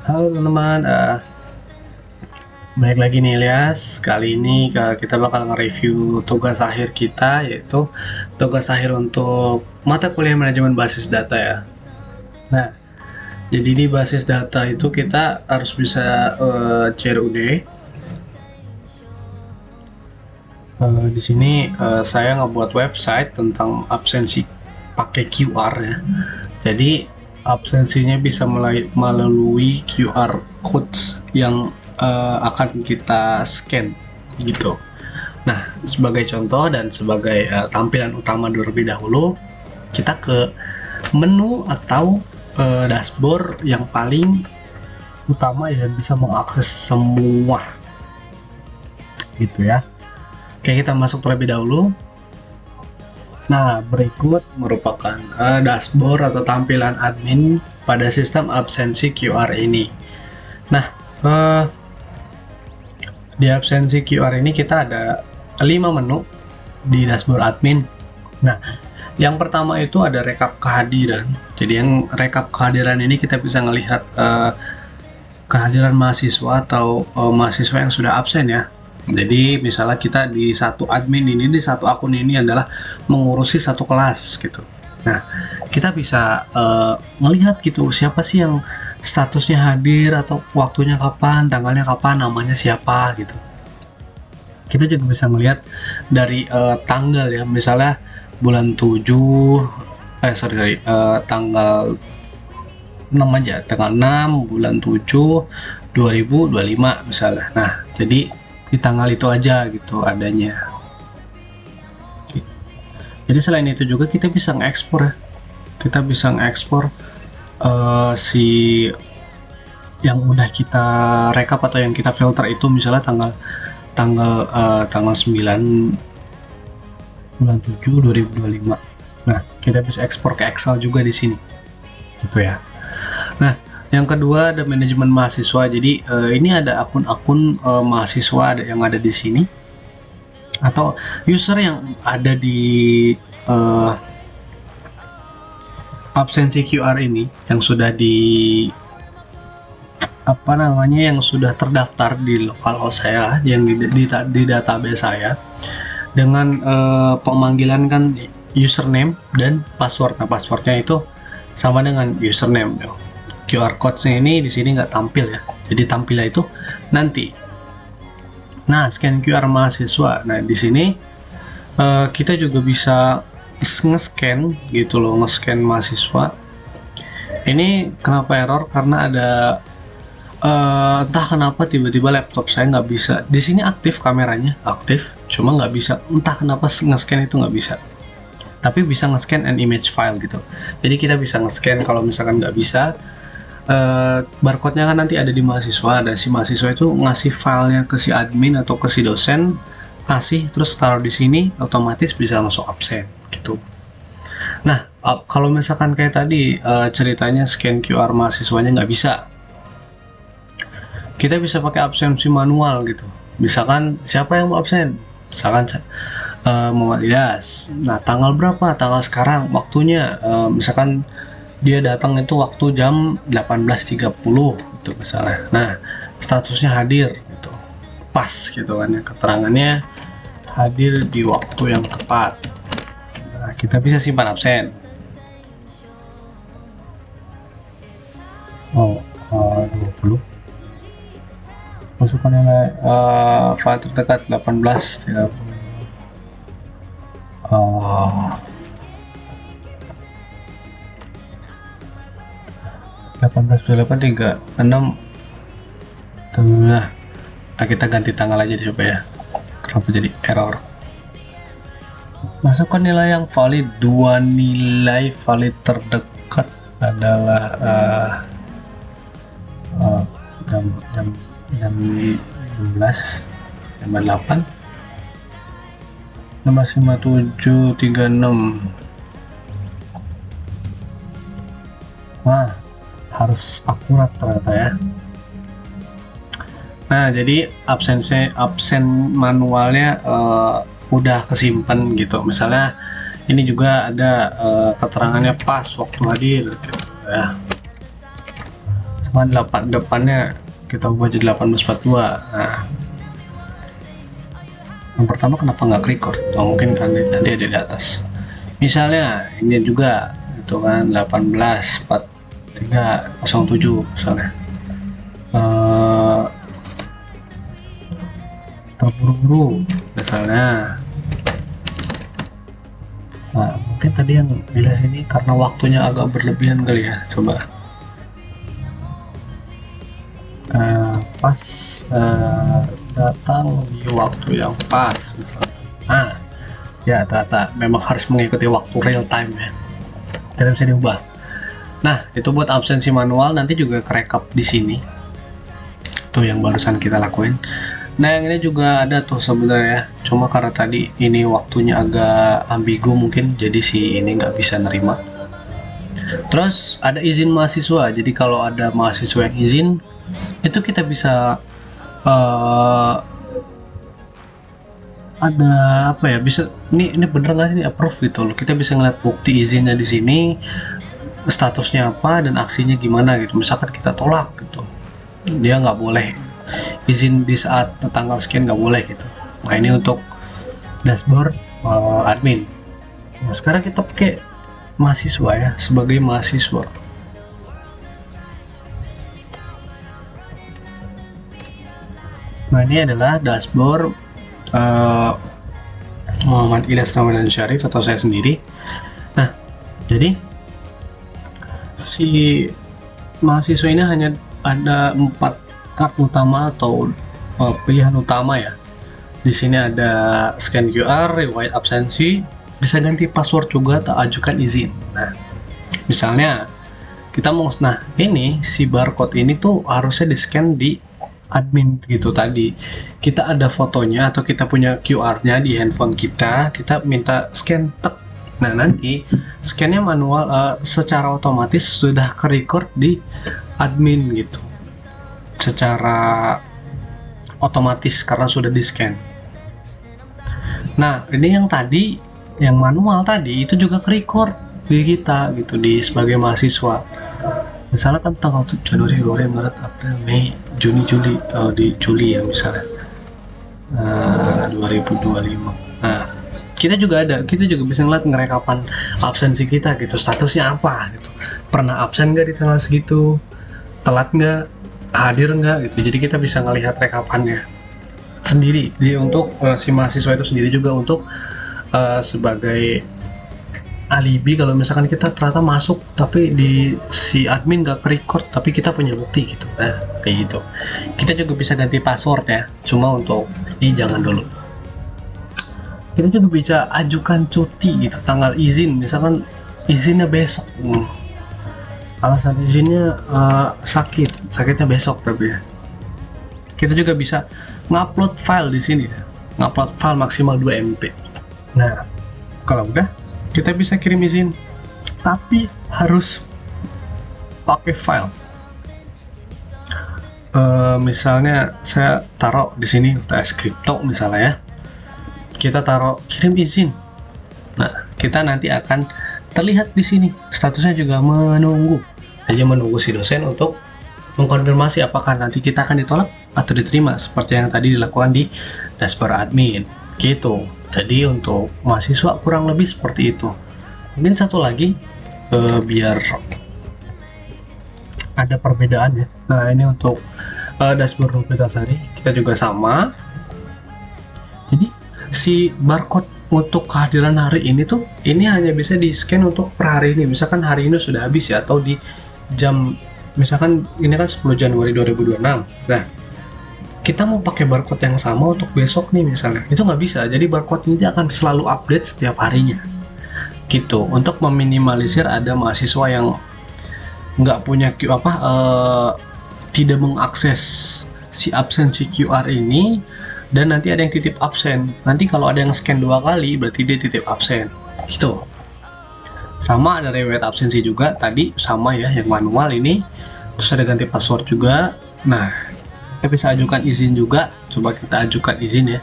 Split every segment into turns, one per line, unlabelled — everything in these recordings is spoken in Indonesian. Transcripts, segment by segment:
Halo teman-teman, balik lagi nih Ilyas. Kali ini kita bakal nge-review tugas akhir kita, yaitu tugas akhir untuk mata kuliah manajemen basis data ya. Nah, jadi di basis data itu kita harus bisa CRUD. Di sini saya ngebuat website tentang absensi pakai QR ya. Jadi absensinya bisa melalui QR codes yang akan kita scan gitu. Nah, sebagai contoh dan sebagai tampilan utama terlebih dahulu, kita ke menu atau dashboard yang paling utama yang bisa mengakses semua gitu ya. Oke, kita masuk terlebih dahulu. Nah, berikut merupakan dashboard atau tampilan admin pada sistem absensi QR ini. Nah, di absensi QR ini kita ada 5 menu di dashboard admin. Nah, yang pertama itu ada rekap kehadiran. Jadi yang rekap kehadiran ini kita bisa melihat kehadiran mahasiswa atau mahasiswa yang sudah absen ya. Jadi misalnya kita di satu admin ini, di satu akun ini adalah mengurusi satu kelas gitu. Nah, kita bisa melihat gitu siapa sih yang statusnya hadir atau waktunya kapan, tanggalnya kapan, namanya siapa gitu. Kita juga bisa melihat dari tanggal ya, misalnya bulan 7 tanggal 6 aja, tanggal 6 bulan 7 2025 misalnya. Nah, jadi di tanggal itu aja gitu adanya. Jadi selain itu juga kita bisa ngekspor ya. Kita bisa ngekspor si yang udah kita rekap atau yang kita filter itu, misalnya tanggal 9 bulan 7 2025. Nah, kita bisa ekspor ke Excel juga di sini. Gitu ya. Nah, yang kedua ada manajemen mahasiswa. Jadi ini ada akun-akun mahasiswa yang ada di sini, atau user yang ada di absensi QR ini yang sudah yang sudah terdaftar di localhost saya, yang di database saya dengan pemanggilan kan username dan password. Nah, passwordnya itu sama dengan username. QR code-nya ini di sini nggak tampil ya, jadi tampilnya itu nanti. Nah, scan QR mahasiswa. Nah, di sini kita juga bisa nge-scan gitu loh, nge-scan mahasiswa. Ini kenapa error? Karena ada entah kenapa tiba-tiba laptop saya nggak bisa. Di sini aktif kameranya, aktif, cuma nggak bisa. Entah kenapa nge-scan itu nggak bisa. Tapi bisa nge-scan an image file gitu. Jadi kita bisa nge-scan. Kalau misalkan nggak bisa, barcode-nya kan nanti ada di mahasiswa, dan si mahasiswa itu ngasih filenya ke si admin atau ke si dosen, kasih terus taruh di sini, otomatis bisa langsung absen gitu. Nah, kalau misalkan kayak tadi ceritanya scan QR mahasiswanya nggak bisa, kita bisa pakai absensi manual gitu. Misalkan siapa yang mau absen, misalkan Muhammad Ilyas. Nah, tanggal berapa? Tanggal sekarang, waktunya misalkan dia datang itu waktu jam 18.30 itu misalnya. Nah, statusnya hadir gitu, pas gitu kan ya, keterangannya hadir di waktu yang tepat. Nah, kita bisa simpan absen. 20 masukkan nilai file terdekat 18.30. 18.28.36. Nah, kita ganti tanggal aja coba ya, kenapa jadi error. Masukkan nilai yang valid. 2 nilai valid terdekat adalah jam 12, jam 8, 16.57.36. Nah, harus akurat ternyata ya. Nah, jadi absen manualnya udah kesimpan gitu. Misalnya ini juga ada keterangannya pas waktu hadir gitu ya. 8 depannya kita ubah jadi 1842. Nah, yang pertama kenapa nggak record? Mungkin nanti ada di atas. Misalnya ini juga itu kan 184307 misalnya. Terburu-buru misalnya. Nah, mungkin tadi yang dilihat ini karena waktunya agak berlebihan kali ya. Coba pas datang di waktu yang pas misalnya. Nah, ya ternyata memang harus mengikuti waktu real time ya. Tidak bisa diubah. Nah, itu buat absensi manual, nanti juga kerekap di sini. Tuh yang barusan kita lakuin. Nah, yang ini juga ada tuh sebenarnya. Cuma karena tadi ini waktunya agak ambigu mungkin, jadi si ini nggak bisa nerima. Terus ada izin mahasiswa. Jadi kalau ada mahasiswa yang izin, itu kita bisa ada apa ya? Bisa ini bener nggak sih ini approve gitu loh. Kita bisa ngeliat bukti izinnya di sini, statusnya apa dan aksinya gimana gitu. Misalkan kita tolak gitu, dia nggak boleh izin di saat tanggal sekian, nggak boleh gitu. Nah, ini untuk dashboard admin. Nah, sekarang kita pakai mahasiswa ya, sebagai mahasiswa. Nah, ini adalah dashboard Muhammad Ilyas Ramadan Syarif atau saya sendiri. Nah, jadi si mahasiswa ini hanya ada 4 tab utama atau pilihan utama ya. Di sini ada scan QR, riwayat absensi, bisa ganti password juga atau ajukan izin. Nah, misalnya kita mau, nah ini si barcode ini tuh harusnya di scan di admin gitu tadi. Kita ada fotonya atau kita punya QR-nya di handphone kita, kita minta scan tek. Nah, nanti scan-nya manual secara otomatis sudah ke-record di admin gitu. Secara otomatis karena sudah di scan. Nah, ini yang tadi yang manual tadi itu juga ke-record di kita gitu, di sebagai mahasiswa. Misalnya kan tanggal Januari, Februari, Maret, April, Mei, Juni, Juli, di Juli ya misalnya 2025. Nah, kita juga bisa ngeliat ngerekapan absensi kita gitu, statusnya apa gitu, pernah absen nggak di tanggal segitu, telat nggak, hadir nggak gitu. Jadi kita bisa ngelihat rekapannya sendiri untuk si mahasiswa itu sendiri, juga untuk sebagai alibi kalau misalkan kita ternyata masuk tapi di si admin nggak ke-record tapi kita punya bukti gitu. Nah, kayak gitu. Kita juga bisa ganti password ya, cuma untuk ini jangan dulu. Kita juga bisa ajukan cuti gitu, tanggal izin, misalkan izinnya besok. Alasan izinnya sakitnya besok, tapi ya kita juga bisa ngupload file di sini ya, ngupload file maksimal 2 MB. Nah, kalau udah kita bisa kirim izin, tapi harus pakai file. Misalnya saya taruh di sini UTS Crypto misalnya ya, kita taruh kirim izin. Nah, kita nanti akan terlihat di sini statusnya juga menunggu, hanya menunggu si dosen untuk mengkonfirmasi apakah nanti kita akan ditolak atau diterima, seperti yang tadi dilakukan di dashboard admin gitu. Jadi untuk mahasiswa kurang lebih seperti itu. Mungkin satu lagi biar ada perbedaan ya. Nah, ini untuk dashboard Rupitasari kita juga sama. Jadi si barcode untuk kehadiran hari ini tuh, ini hanya bisa di scan untuk per hari ini. Misalkan hari ini sudah habis ya, atau di jam, misalkan ini kan 10 Januari 2026. Nah, kita mau pakai barcode yang sama untuk besok nih misalnya, itu nggak bisa. Jadi barcode ini akan selalu update setiap harinya gitu, untuk meminimalisir ada mahasiswa yang nggak punya tidak mengakses si absensi QR ini, dan nanti ada yang titip absen. Nanti kalau ada yang scan 2 kali berarti dia titip absen gitu. Sama ada riwayat absensi juga tadi, sama ya yang manual ini. Terus ada ganti password juga. Nah, kita bisa ajukan izin juga. Coba kita ajukan izin ya.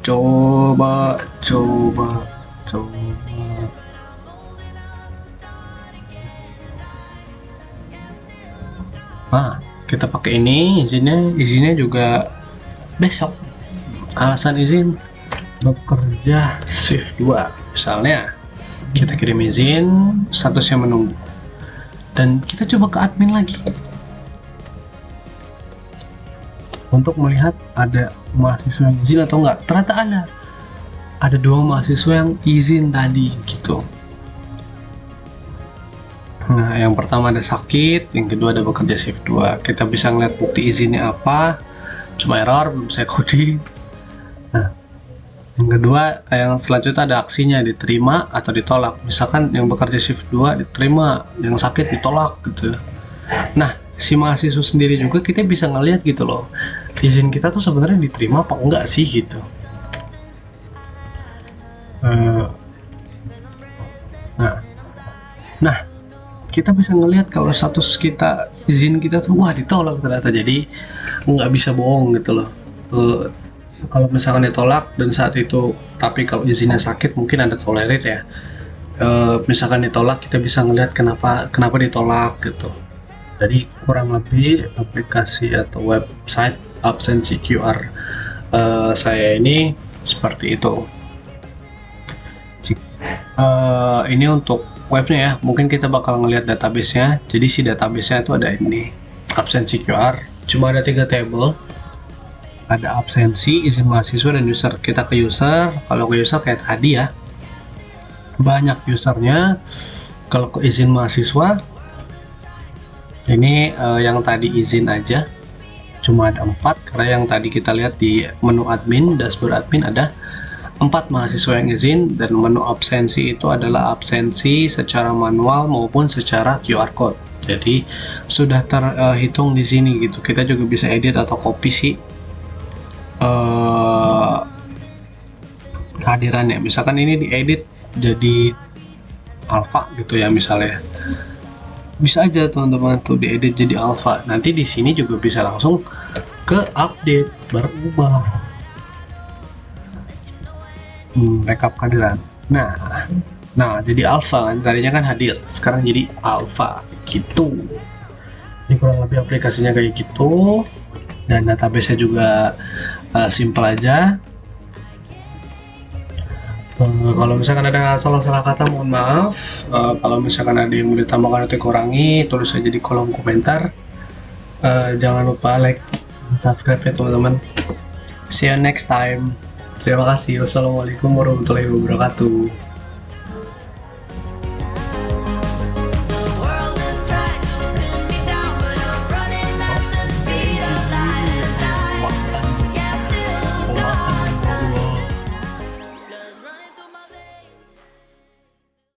Coba. Nah, kita pakai ini, izinnya juga besok. Alasan izin bekerja shift 2. Misalnya kita kirim izin, statusnya menunggu, dan kita coba ke admin lagi untuk melihat ada mahasiswa yang izin atau enggak. Ternyata ada 2 mahasiswa yang izin tadi gitu. Nah, yang pertama ada sakit, yang kedua ada bekerja shift 2. Kita bisa ngeliat bukti izinnya apa, cuma error, belum saya coding. Nah, yang kedua, yang selanjutnya ada aksinya, diterima atau ditolak. Misalkan yang bekerja shift 2 diterima, yang sakit ditolak gitu. Nah, si mahasiswa sendiri juga kita bisa ngeliat gitu loh, izin kita tuh sebenarnya diterima apa enggak sih gitu. Nah, kita bisa ngelihat kalau status kita, izin kita tuh wah ditolak ternyata. Jadi nggak bisa bohong gitu loh. Kalau misalkan ditolak dan saat itu, tapi kalau izinnya sakit mungkin ada tolerir ya. Misalkan ditolak, kita bisa ngelihat kenapa ditolak gitu. Jadi kurang lebih aplikasi atau website absensi QR saya ini seperti itu. Ini untuk webnya ya, mungkin kita bakal ngelihat database-nya. Jadi si database-nya itu ada ini, absensi QR. Cuma ada 3 table. Ada absensi, izin mahasiswa, dan user. Kita ke user. Kalau ke user kayak tadi ya, banyak usernya. Kalau ke izin mahasiswa, ini yang tadi izin aja cuma ada 4, karena yang tadi kita lihat di menu admin, dashboard admin, ada 4 mahasiswa yang izin, dan menu absensi itu adalah absensi secara manual maupun secara QR code. Jadi sudah terhitung di sini gitu. Kita juga bisa edit atau copy sih kehadirannya. Misalkan ini diedit jadi alpha gitu ya misalnya. Bisa aja teman-teman tuh diedit jadi alpha. Nanti di sini juga bisa langsung ke update, berubah. Backup kehadiran. Nah jadi alpha kan, tadinya kan hadir, sekarang jadi alpha gitu. Ini kurang lebih aplikasinya kayak gitu, dan database-nya juga simple aja. Kalau misalkan ada salah-salah kata mohon maaf. Kalau misalkan ada yang mau ditambahkan atau dikurangi, tulis aja di kolom komentar. Jangan lupa like dan subscribe ya teman-teman. See you next time. Terima kasih. Wassalamualaikum warahmatullahi wabarakatuh.